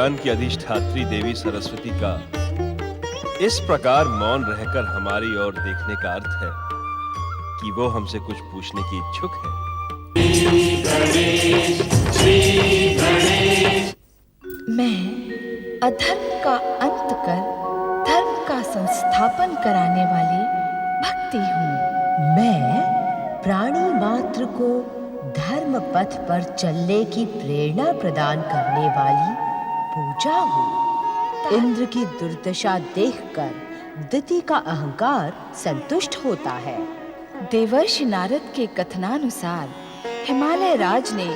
ज्ञान की अधिष्ठात्री देवी सरस्वती का इस प्रकार मौन रहकर हमारी ओर देखने का अर्थ है कि वो हमसे कुछ पूछने की इच्छुक है। मैं अधर्म का अंत कर धर्म का संस्थापन कराने वाली भक्ति हूँ। मैं प्राणी मात्र को धर्म पथ पर चलने की प्रेरणा प्रदान करने वाली पूजा हूँ। इंद्र की दुर्दशा देखकर दिति का अहंकार संतुष्ट होता है। देवर्षि नारद के कथनानुसार हिमालय राज ने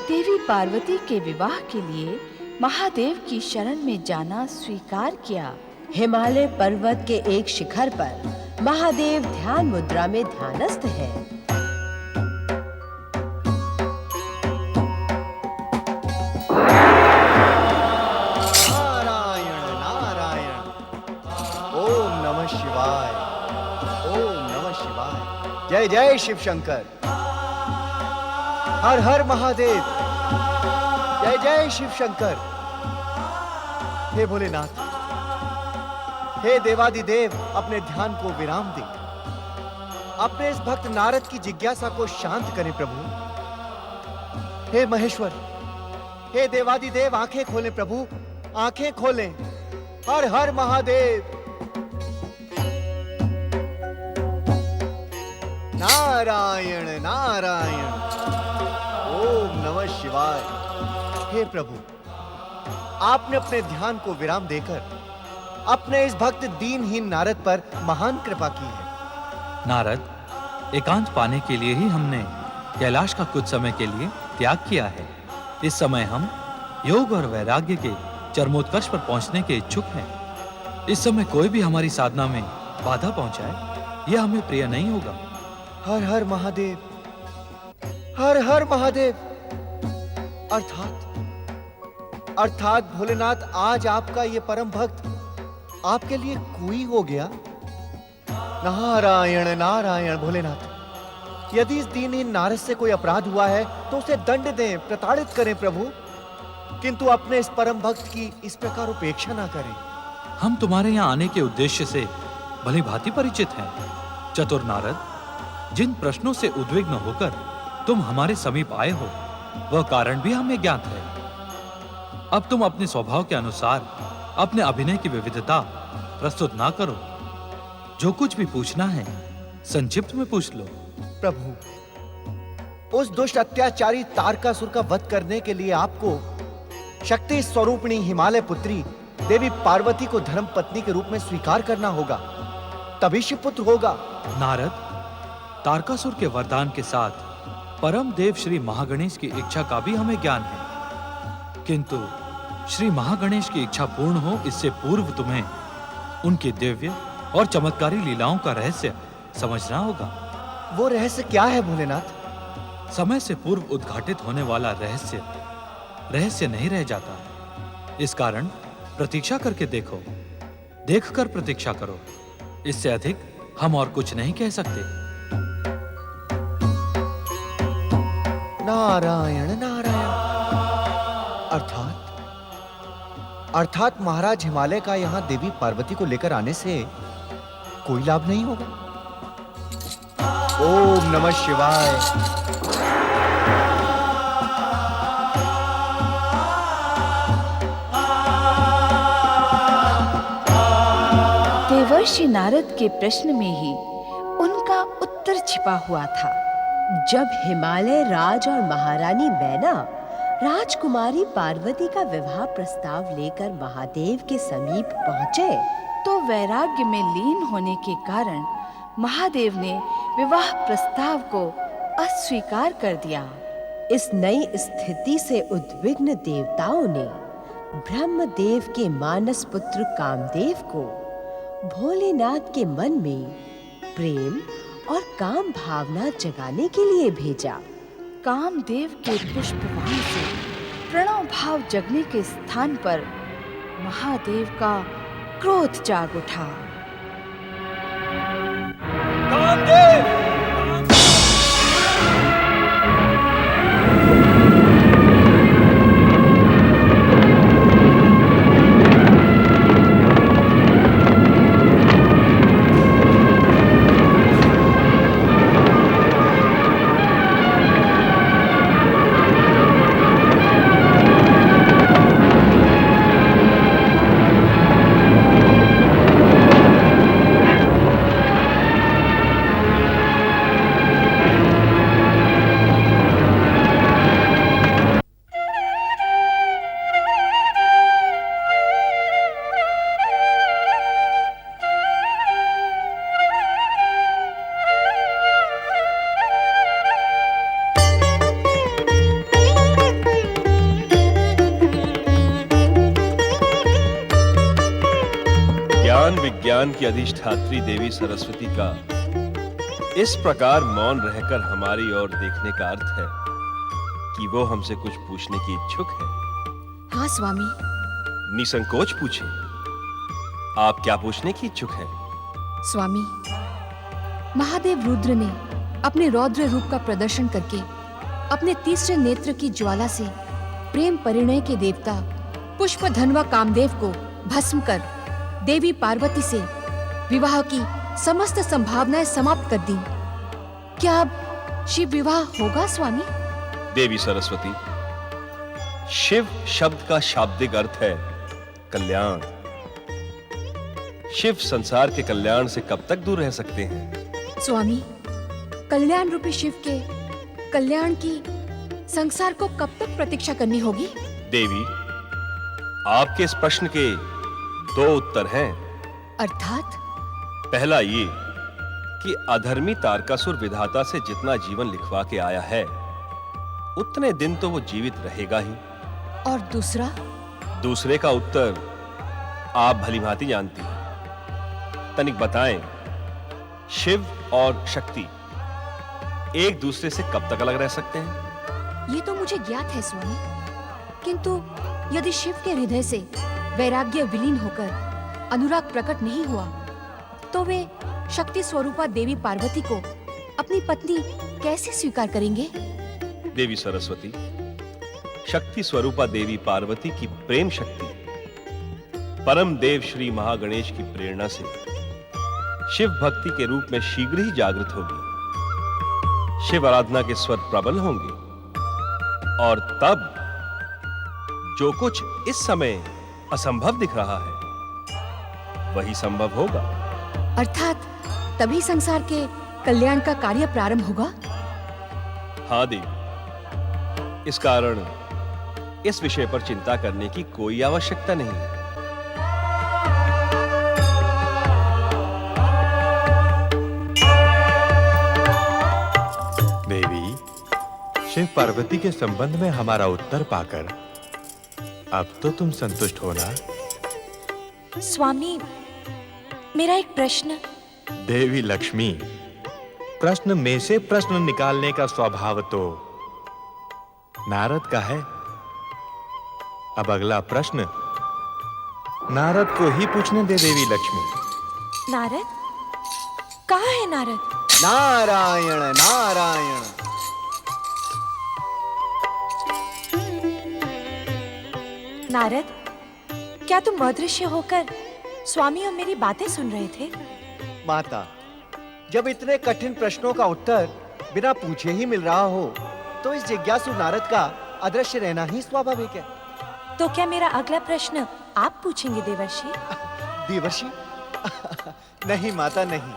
देवी पार्वती के विवाह के लिए महादेव की शरण में जाना स्वीकार किया। हिमालय पर्वत के एक शिखर पर महादेव ध्यान मुद्रा में ध्यानस्थ है। नारायण नारायण, ओम नमः शिवाय, ओम नमः शिवाय। जय जय शिव शंकर, हर हर महादेव, जय जय शिव शंकर। हे भोलेनाथ, हे देवादिदेव, अपने ध्यान को विराम दें। अपने इस भक्त नारद की जिज्ञासा को शांत करें प्रभु। हे महेश्वर, हे देवादिदेव, आंखें खोलें प्रभु, आंखें खोलें। हर हर महादेव। नारायण नारायण, ओम नमः शिवाय। हे प्रभु, आपने अपने ध्यान को विराम देकर अपने इस भक्त दीनहीन नारद पर महान कृपा की है। नारद, एकांत पाने के लिए ही हमने कैलाश का कुछ समय के लिए त्याग किया है। इस समय हम योग और वैराग्य के चरमोत्कर्ष पर पहुंचने के इच्छुक हैं। इस समय कोई भी हमारी साधना में बाधा पहुंचाए, यह हमें प्रिय नहीं होगा। हर हर महादेव, हर हर महादेव। अर्थात भोलेनाथ, आज आपका ये परम भक्त आपके लिए कोई हो गया। नारायण नारायण। भोलेनाथ, यदि इस दीनहीन नारद से कोई अपराध हुआ है तो उसे दंड दें, प्रताड़ित करें प्रभु, किंतु अपने इस परम भक्त की इस प्रकार उपेक्षा ना करें। हम तुम्हारे यहाँ आने के उद्देश्य से भली भांति परिचित हैं। चतुर नारद, जिन प्रश्नों से उद्विग्न होकर तुम हमारे समीप आए हो, वह कारण भी हमें ज्ञात है। अब तुम अपने स्वभाव के अनुसार अपने अभिनय की विविधता प्रस्तुत ना करो। जो कुछ भी पूछना है संक्षिप्त में पूछ लो। प्रभु, उस दुष्ट अत्याचारी तारकासुर का वध करने के लिए आपको शक्ति स्वरूपिणी हिमालय पुत्री देवी पार्वती को धर्म पत्नी के रूप में स्वीकार करना होगा, तभी शिवपुत्र होगा। नारद, तारकासुर के वरदान के साथ परम देव श्री महागणेश की इच्छा का भी हमें ज्ञान है, किंतु श्री महागणेश की इच्छा पूर्ण हो इससे पूर्व तुम्हें उनकी दिव्य और चमत्कारी लीलाओं का रहस्य समझना होगा। वो रहस्य क्या है भोलेनाथ? समय से पूर्व उद्घाटित होने वाला रहस्य नहीं रह जाता। इस कारण प्रतीक्षा करके देखो, देखकर प्रतीक्षा करो। इससे अधिक हम और कुछ नहीं कह सकते। नारायण नारायण। अर्थात महाराज, हिमालय का यहां देवी पार्वती को लेकर आने से कोई लाभ नहीं होगा। ओम नमः शिवाय। देवर्षि नारद के प्रश्न में ही उनका उत्तर छिपा हुआ था। जब हिमालय राज और महारानी मैना राजकुमारी पार्वती का विवाह प्रस्ताव लेकर महादेव के समीप पहुंचे, तो वैराग्य में लीन होने के कारण महादेव ने विवाह प्रस्ताव को अस्वीकार कर दिया। इस नई स्थिति से उद्विग्न देवताओं ने ब्रह्मदेव के मानस पुत्र कामदेव को भोलेनाथ के मन में प्रेम और काम भावना जगाने के लिए भेजा। कामदेव के पुष्पवान से प्रणव भाव जगने के स्थान पर महादेव का क्रोध जाग उठा। कामदेव! ज्ञान विज्ञान की अधिष्ठात्री देवी सरस्वती का इस प्रकार मौन रहकर हमारी ओर देखने का अर्थ है कि वो हमसे कुछ पूछने की इच्छुक है। हाँ स्वामी। निसंकोच पूछे, आप क्या पूछने की इच्छुक हैं? स्वामी, महादेव रुद्र ने अपने रौद्र रूप का प्रदर्शन करके अपने तीसरे नेत्र की ज्वाला से प्रेम परिणय के देवता पुष्पधन्वा कामदेव को भस्म कर देवी पार्वती से विवाह की समस्त संभावनाएं समाप्त कर दी। क्या अब शिव विवाह होगा स्वामी? देवी सरस्वती, शिव शब्द का शाब्दिक अर्थ है कल्याण। शिव संसार के कल्याण से कब तक दूर रह सकते हैं? स्वामी, कल्याण रूपी शिव के कल्याण की संसार को कब तक प्रतीक्षा करनी होगी? देवी, आपके इस प्रश्न के दो उत्तर हैं। अर्थात? पहला ये कि अधर्मी तारकासुर विधाता से जितना जीवन लिखवा के आया है उतने दिन तो वो जीवित रहेगा ही। और दूसरा? दूसरे का उत्तर आप भलीभांति जानती हैं। तनिक बताएं, शिव और शक्ति एक दूसरे से कब तक अलग रह सकते हैं? ये तो मुझे ज्ञात है स्वामी, किंतु यदि शिव के हृदय से वैराग्य विलीन होकर अनुराग प्रकट नहीं हुआ तो वे शक्ति स्वरूपा देवी पार्वती को अपनी पत्नी कैसे स्वीकार करेंगे? देवी सरस्वती, शक्ति स्वरूपा देवी पार्वती की प्रेम शक्ति परम देव श्री महागणेश की प्रेरणा से शिव भक्ति के रूप में शीघ्र ही जागृत होगी। शिव आराधना के स्वर प्रबल होंगे और तब जो कुछ इस समय असंभव दिख रहा है वही संभव होगा। अर्थात तभी संसार के कल्याण का कार्य प्रारंभ होगा? हाँ देवी, इस कारण इस विषय पर चिंता करने की कोई आवश्यकता नहीं है। देवी, शिव पार्वती के संबंध में हमारा उत्तर पाकर अब तो तुम संतुष्ट हो ना? स्वामी, मेरा एक प्रश्न। देवी लक्ष्मी, प्रश्न में से प्रश्न निकालने का स्वभाव तो नारद का है। अब अगला प्रश्न नारद को ही पूछने दे देवी लक्ष्मी। नारद? कहाँ है नारद? नारायण नारायण। नारद, क्या तुम अदृश्य होकर स्वामी और मेरी बातें सुन रहे थे? माता, जब इतने कठिन प्रश्नों का उत्तर बिना पूछे ही मिल रहा हो तो इस जिज्ञासु नारद का अदृश्य रहना ही स्वाभाविक है। तो क्या मेरा अगला प्रश्न आप पूछेंगे देवर्षि? देवर्षि? नहीं माता, नहीं।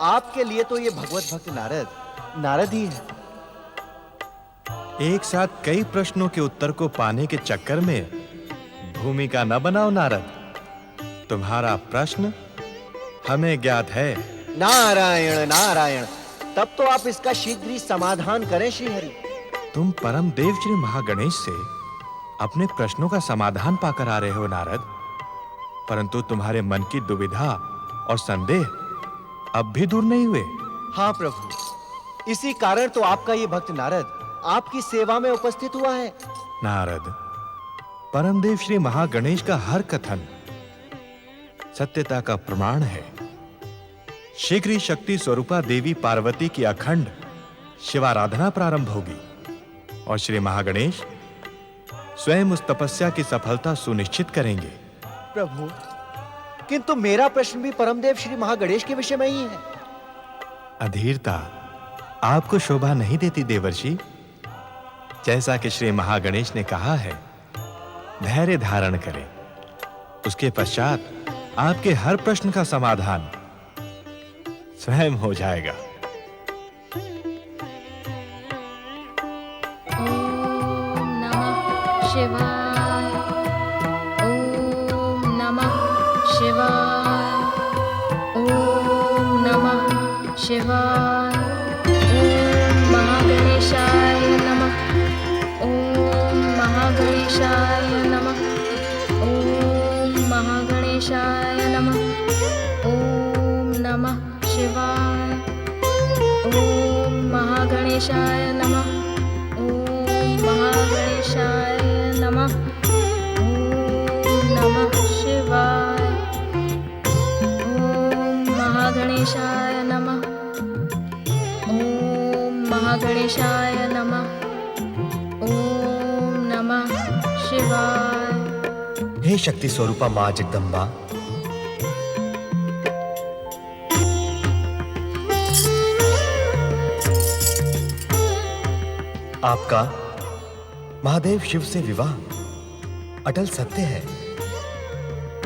आपके लिए तो ये भगवत भक्त नारद ही है। एक साथ कई प्रश्नों के उत्तर को पाने के चक्कर में भूमिका न बनाओ नारद। तुम्हारा प्रश्न हमें ज्ञात है। नारायण नारायण। तब तो आप इसका शीघ्र ही समाधान करें श्रीहरि। तुम परम देव श्री महागणेश से अपने प्रश्नों का समाधान पाकर आ रहे हो नारद, परंतु तुम्हारे मन की दुविधा और संदेह अब भी दूर नहीं हुए। हाँ प्रभु, इसी कारण तो आपका ये भक्त नारद आपकी सेवा में उपस्थित हुआ है। नारद, परमदेव श्री महागणेश का हर कथन सत्यता का प्रमाण है। शीघ्र ही शक्ति स्वरूपा देवी पार्वती की अखंड शिवाराधना प्रारंभ होगी और श्री महागणेश स्वयं उस तपस्या की सफलता सुनिश्चित करेंगे। प्रभु, किंतु मेरा प्रश्न भी परमदेव श्री महागणेश के विषय में ही है। अधीरता आपको शोभा नहीं देती देवर्षि। जैसा कि श्री महागणेश ने कहा है, धैर्य धारण करें। उसके पश्चात आपके हर प्रश्न का समाधान स्वयं हो जाएगा। ओम नमः शिवाय। ओम नमः शिवाय। ओम नमः शिवाय। ओम महागणेशाय नमः। ओम महागणेशाय नमः। ओम महागणेशाय महागणेशाय नमः। ओम नमः शिवाय। ओम महागणेशाय नमः। ओम महागणेशाय नमः। ओम नमः शिवाय। ओम महागणेशाय नमः। ओम महागणेशाय नमः। ओम नमः शिवाय। हे शक्ति स्वरूपा मां जगदम्बा, आपका महादेव शिव से विवाह अटल सत्य है,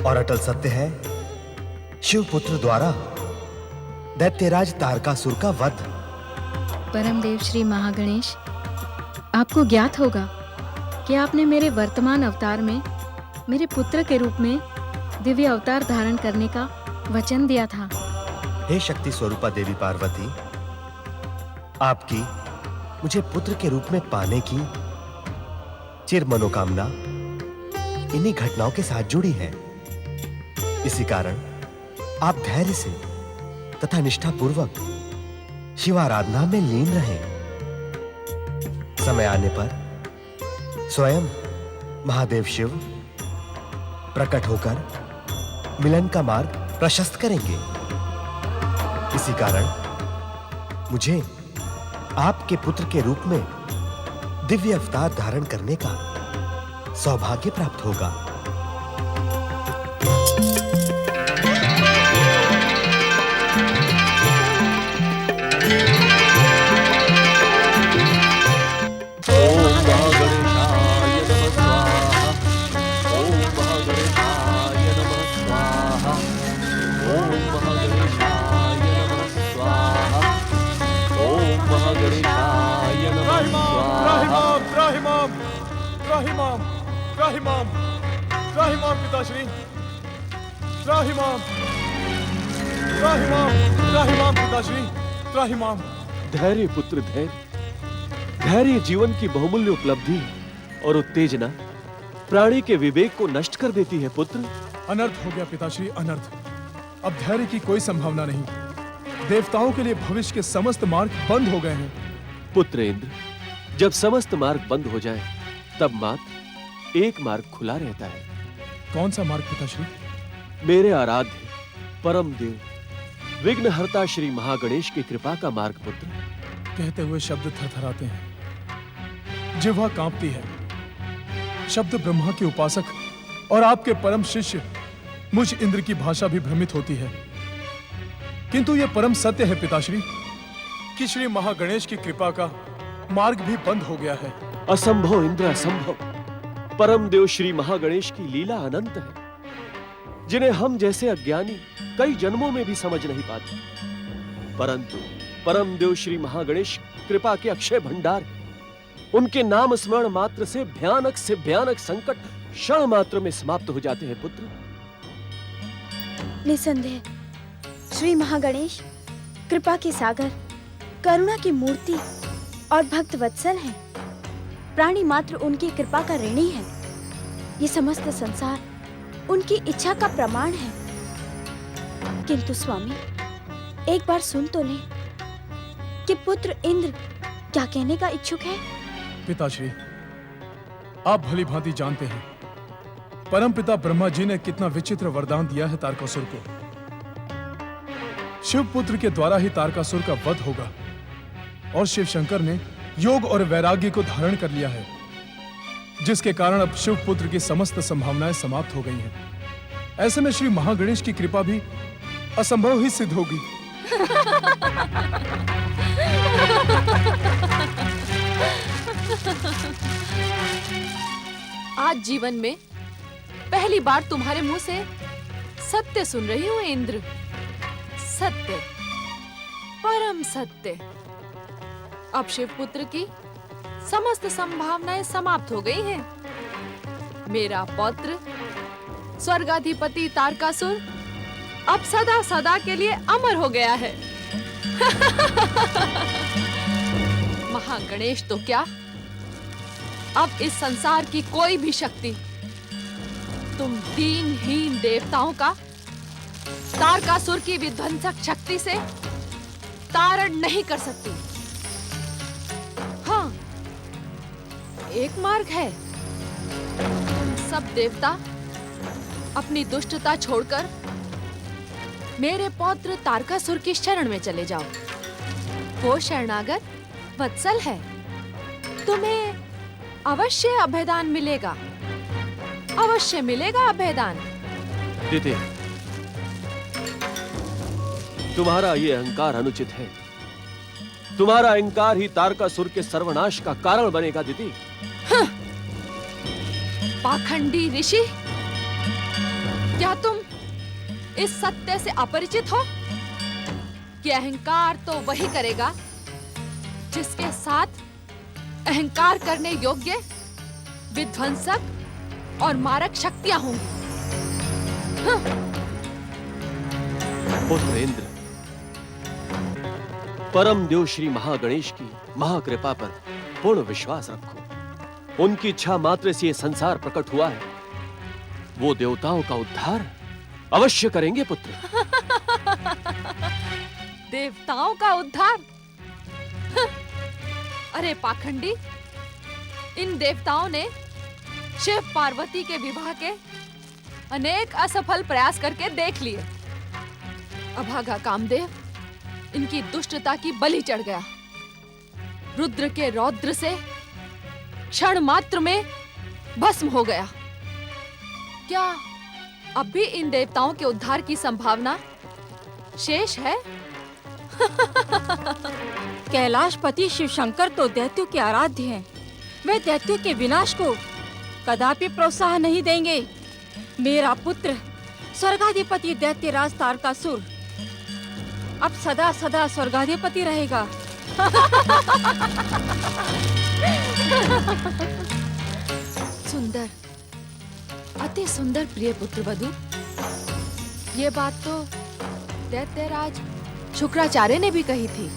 और अटल सत्य है शिव पुत्र द्वारा दैत्यराज तारकासुर का वध। परमदेव श्री महागणेश, आपको ज्ञात होगा कि आपने मेरे वर्तमान अवतार में मेरे पुत्र के रूप में दिव्य अवतार धारण करने का वचन दिया था। हे शक्ति स्वरूपा देवी पार्वती, आपकी मुझे पुत्र के रूप में पाने की चिर मनोकामना इन्हीं घटनाओं के साथ जुड़ी है। इसी कारण आप धैर्य से तथा निष्ठापूर्वक शिवाराधना में लीन रहें। समय आने पर स्वयं महादेव शिव प्रकट होकर मिलन का मार्ग प्रशस्त करेंगे। इसी कारण मुझे आपके पुत्र के रूप में दिव्य अवतार धारण करने का सौभाग्य प्राप्त होगा। त्राहिमाम पिताश्री, त्राहिमाम पिताश्री, त्राहिमाम। धैर्य पुत्र धैर्य। धैर्य जीवन की बहुमूल्य उपलब्धि और उत्तेजना प्राणी के विवेक को नष्ट कर देती है पुत्र। अनर्थ हो गया पिताश्री, अनर्थ। अब धैर्य की कोई संभावना नहीं। देवताओं के लिए भविष्य के समस्त मार्ग बंद हो गए हैं। पुत्र इंद्र, जब समस्त मार्ग बंद हो जाए तब मात्र एक मार्ग खुला रहता है। कौन सा मार्ग पिताश्री? मेरे आराध्य परम देव विघ्नहर्ता श्री महागणेश की कृपा का मार्ग पुत्र। कहते हुए शब्द थरथराते हैं, जिह्वा कांपती है। शब्द ब्रह्मा के उपासक और आपके परम शिष्य मुझ इंद्र की भाषा भी भ्रमित होती है। किंतु यह परम सत्य है पिताश्री कि श्री महागणेश की कृपा का मार्ग भी बंद हो गया है। असंभव इंद्र, असंभव। परम देव श्री महागणेश की लीला अनंत है, जिन्हें हम जैसे अज्ञानी कई जन्मों में भी समझ नहीं पाते। परंतु परम देव श्री महागणेश कृपा के अक्षय भंडार, उनके नाम स्मरण मात्र से भयानक संकट क्षण मात्र में समाप्त हो जाते हैं पुत्र। निसंदेह श्री महागणेश कृपा के सागर, करुणा की मूर्ति और भक्त वत्सल हैं। प्राणी मात्र उनकी कृपा का ऋणी है। ये समस्त संसार उनकी इच्छा का प्रमाण है। किंतु स्वामी, एक बार सुन तो लें कि पुत्र इंद्र क्या कहने का इच्छुक है। पिताश्री, आप भली भांति जानते हैं परमपिता ब्रह्मा जी ने कितना विचित्र वरदान दिया है तारकासुर को। शिव पुत्र के द्वारा ही तारकासुर का वध होगा, और शिव शंकर ने योग और वैराग्य को धारण कर लिया है, जिसके कारण अब शिव पुत्र की समस्त संभावनाएं समाप्त हो गई हैं। ऐसे में श्री महागणेश की कृपा भी असंभव ही सिद्ध होगी। आज जीवन में पहली बार तुम्हारे मुंह से सत्य सुन रही हूँ इंद्र। सत्य, परम सत्य। अब शिवपुत्र की समस्त संभावनाएं समाप्त हो गई हैं। मेरा पौत्र स्वर्गाधिपति तारकासुर अब सदा सदा के लिए अमर हो गया है। महागणेश तो क्या, अब इस संसार की कोई भी शक्ति तुम दीनहीन देवताओं का तारकासुर की विध्वंसक शक्ति से तारण नहीं कर सकती। हाँ, एक मार्ग है। सब देवता अपनी दुष्टता छोड़कर मेरे पौत्र तारकासुर की शरण में चले जाओ। वो शरणागत वत्सल है, तुम्हें अवश्य अभयदान मिलेगा, अवश्य मिलेगा अभयदान। दीदी, तुम्हारा ये अहंकार अनुचित है। तुम्हारा अहंकार ही तारकासुर के सर्वनाश का कारण बनेगा दीदी। हाँ। पाखंडी ऋषि, क्या तुम इस सत्य से अपरिचित हो कि अहंकार तो वही करेगा जिसके साथ अहंकार करने योग्य विध्वंसक और मारक शक्तियां होंगी। हाँ। पुत्र इंद्र, परम देव श्री महागणेश की महाकृपा पर पूर्ण विश्वास रखो। उनकी इच्छा मात्र से ये संसार प्रकट हुआ है। वो देवताओं का उद्धार अवश्य करेंगे पुत्र। देवताओं का उद्धार? हाँ। अरे पाखंडी, इन देवताओं ने शिव पार्वती के विवाह के अनेक असफल प्रयास करके देख लिए। अभागा कामदेव इनकी दुष्टता की बलि चढ़ गया। रुद्र के रौद्र से क्षण मात्र में भस्म हो गया। क्या अब भी इन देवताओं के उद्धार की संभावना शेष है? कैलाशपति शिवशंकर तो दैत्यों के आराध्य हैं। वे दैत्यों के विनाश को कदापि प्रोत्साहन नहीं देंगे। मेरा पुत्र स्वर्गाधिपति दैत्यराज तारकासुर अब सदा सदा स्वर्गाधिपति रहेगा। सुंदर, अति सुंदर प्रिय पुत्र वधू। ये बात तो दैत्यराज शुक्राचार्य ने भी कही थी।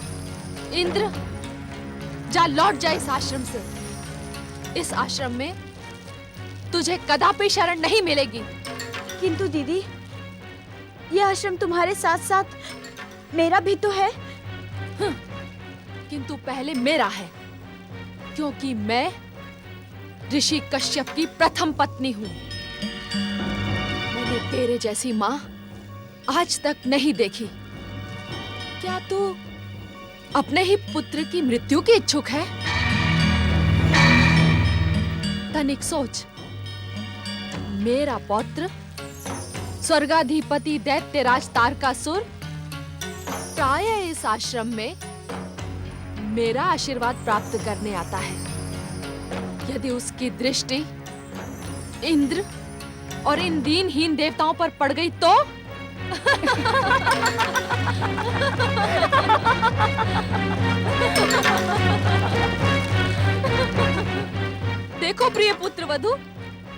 इंद्र, जा लौट जा इस आश्रम से। इस आश्रम में तुझे कदापि शरण नहीं मिलेगी। किंतु दीदी, यह आश्रम तुम्हारे साथ साथ मेरा भी तो है। किंतु पहले मेरा है, क्योंकि मैं ऋषि कश्यप की प्रथम पत्नी हूँ। मैंने तेरे जैसी माँ आज तक नहीं देखी। क्या तू अपने ही पुत्र की मृत्यु की इच्छुक है? तनिक सोच, मेरा पौत्र स्वर्गाधिपति दैत्यराज तारकासुर प्रायः इस आश्रम में मेरा आशीर्वाद प्राप्त करने आता है। यदि उसकी दृष्टि इंद्र और इन दीनहीन देवताओं पर पड़ गई तो? देखो प्रिय पुत्र वधू,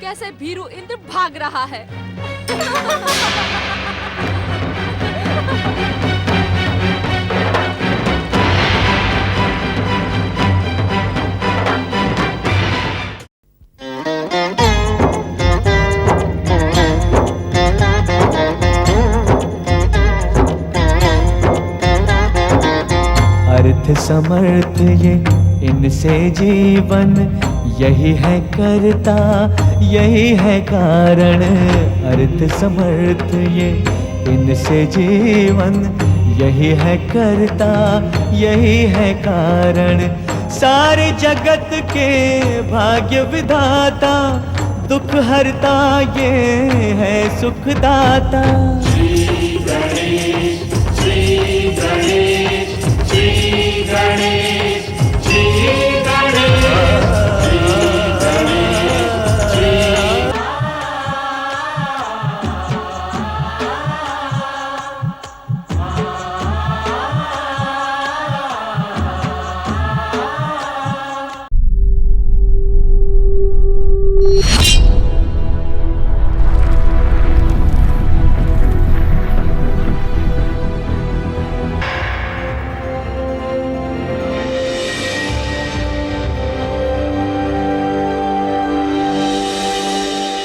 कैसे भीरू इंद्र भाग रहा है। अर्थ समर्थ ये इनसे जीवन, यही है करता यही है कारण। अर्थ समर्थ ये इनसे जीवन, यही है करता यही है कारण। सारे जगत के भाग्य विधाता, दुख हरता ये है सुखदाता। श्री गणेश, श्री गणेश, श्री गणेश।